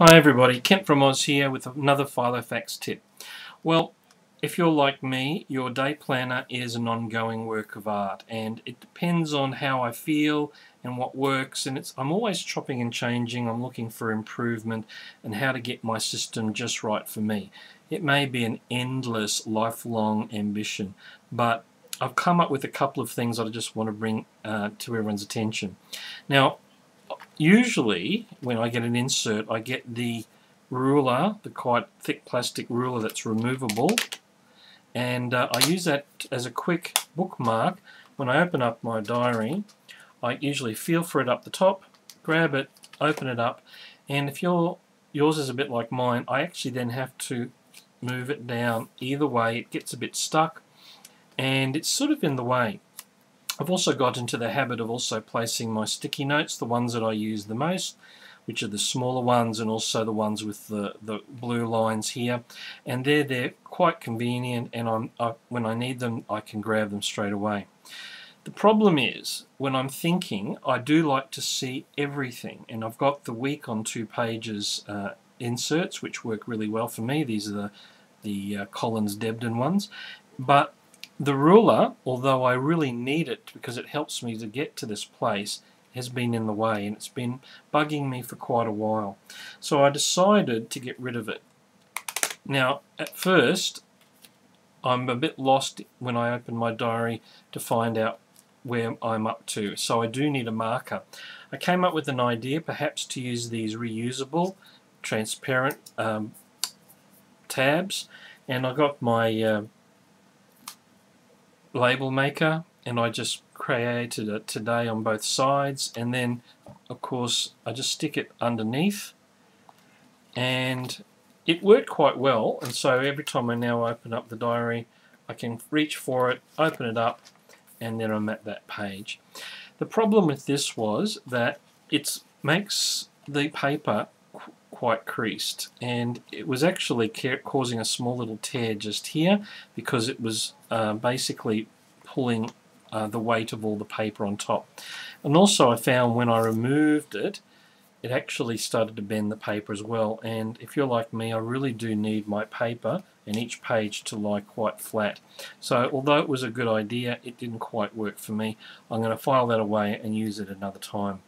Hi everybody, Kent from Oz here with another Filofax tip. Well, if you're like me, your day planner is an ongoing work of art, and it depends on how I feel and what works, and I'm always chopping and changing. I'm looking for improvement and how to get my system just right for me. It may be an endless, lifelong ambition, but I've come up with a couple of things that I just want to bring to everyone's attention. Now, usually when I get an insert, I get the ruler, the quite thick plastic ruler that's removable, and I use that as a quick bookmark. When I open up my diary, I usually feel for it up the top, grab it, open it up, and if yours is a bit like mine, I actually then have to move it down either way. It gets a bit stuck and it's sort of in the way. I've also got into the habit of also placing my sticky notes, the ones that I use the most, which are the smaller ones, and also the ones with the blue lines here. And they're quite convenient, and when I need them, I can grab them straight away. The problem is, when I'm thinking, I do like to see everything, and I've got the week on 2 pages inserts, which work really well for me. These are the Collins-Debden ones. But the ruler, although I really need it because it helps me to get to this place, has been in the way, and it's been bugging me for quite a while. So I decided to get rid of it. Now, at first, I'm a bit lost when I open my diary to find out where I'm up to. So I do need a marker. I came up with an idea, perhaps to use these reusable, transparent tabs, and I got my label maker, and I just created it today on both sides, and then of course I just stick it underneath, and it worked quite well. And so every time I now open up the diary, I can reach for it, open it up, and then I'm at that page. The problem with this was that it makes the paper quite creased, and it was actually causing a small little tear just here because it was basically pulling the weight of all the paper on top. And also I found when I removed it, it actually started to bend the paper as well. And if you're like me, I really do need my paper and each page to lie quite flat. So although it was a good idea, it didn't quite work for me. I'm going to file that away and use it another time.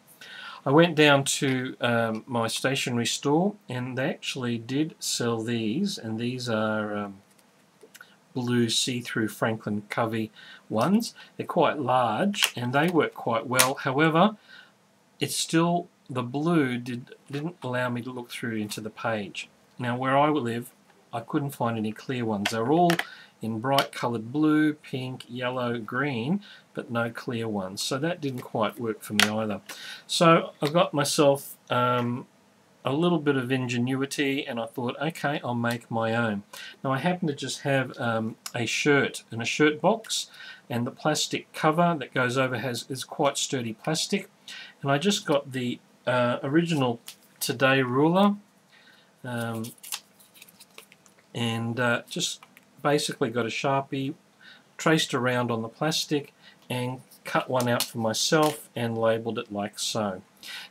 I went down to my stationery store, and they actually did sell these, and these are blue see-through Franklin Covey ones. They're quite large and they work quite well. However, it's still, the blue didn't allow me to look through into the page. Now where I live, I couldn't find any clear ones. They're all in bright coloured blue, pink, yellow, green, but no clear ones. So that didn't quite work for me either. So I got myself a little bit of ingenuity, and I thought, okay, I'll make my own. Now I happen to just have a shirt in a shirt box, and the plastic cover that goes over is quite sturdy plastic, and I just got the original Today ruler, and just basically got a Sharpie, traced around on the plastic, and cut one out for myself and labelled it like so.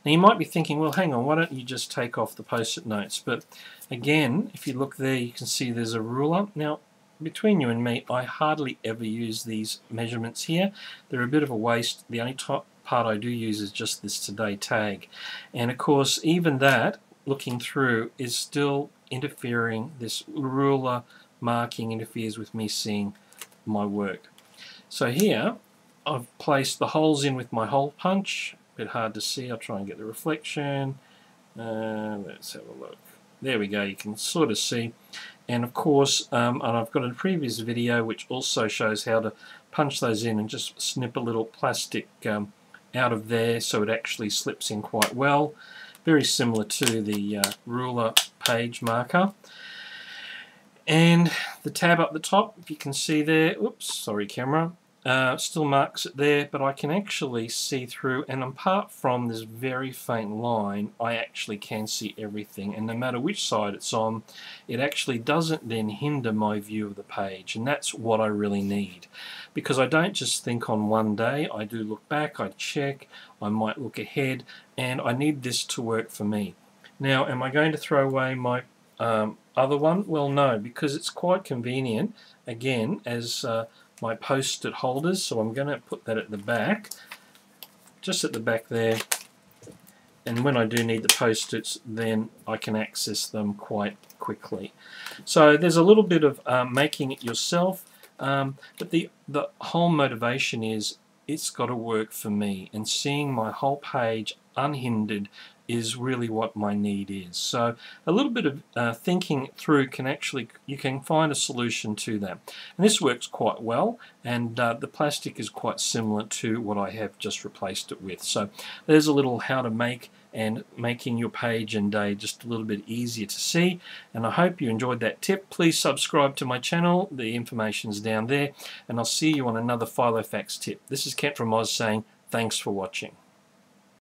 Now you might be thinking, well, hang on, why don't you just take off the post-it notes? But again, if you look there, you can see there's a ruler. Now, between you and me, I hardly ever use these measurements here. They're a bit of a waste. The only part I do use is just this Today tag. And of course, even that, looking through, is still interfering. This ruler marking interferes with me seeing my work. So here, I've placed the holes in with my hole punch. A bit hard to see. I'll try and get the reflection. Let's have a look. There we go. You can sort of see. And of course, and I've got a previous video which also shows how to punch those in and just snip a little plastic out of there so it actually slips in quite well. Very similar to the ruler page marker. And the tab up the top, if you can see there, oops, sorry camera, still marks it there, but I can actually see through, and apart from this very faint line, I actually can see everything, and no matter which side it's on, it actually doesn't then hinder my view of the page, and that's what I really need, because I don't just think on one day. I do look back, I check, I might look ahead, and I need this to work for me. Now, am I going to throw away my other one? Well, no, because it's quite convenient, again, as my post-it holders. So I'm going to put that at the back, just at the back there. And when I do need the post-its, then I can access them quite quickly. So there's a little bit of making it yourself, but the whole motivation is it's got to work for me, and seeing my whole page unhindered is really what my need is. So a little bit of thinking through you can find a solution to that. And this works quite well, and the plastic is quite similar to what I have just replaced it with. So there's a little how to make and making your page and day just a little bit easier to see. And I hope you enjoyed that tip. Please subscribe to my channel. The information's down there, and I'll see you on another Filofax tip. This is Kent from Oz saying thanks for watching.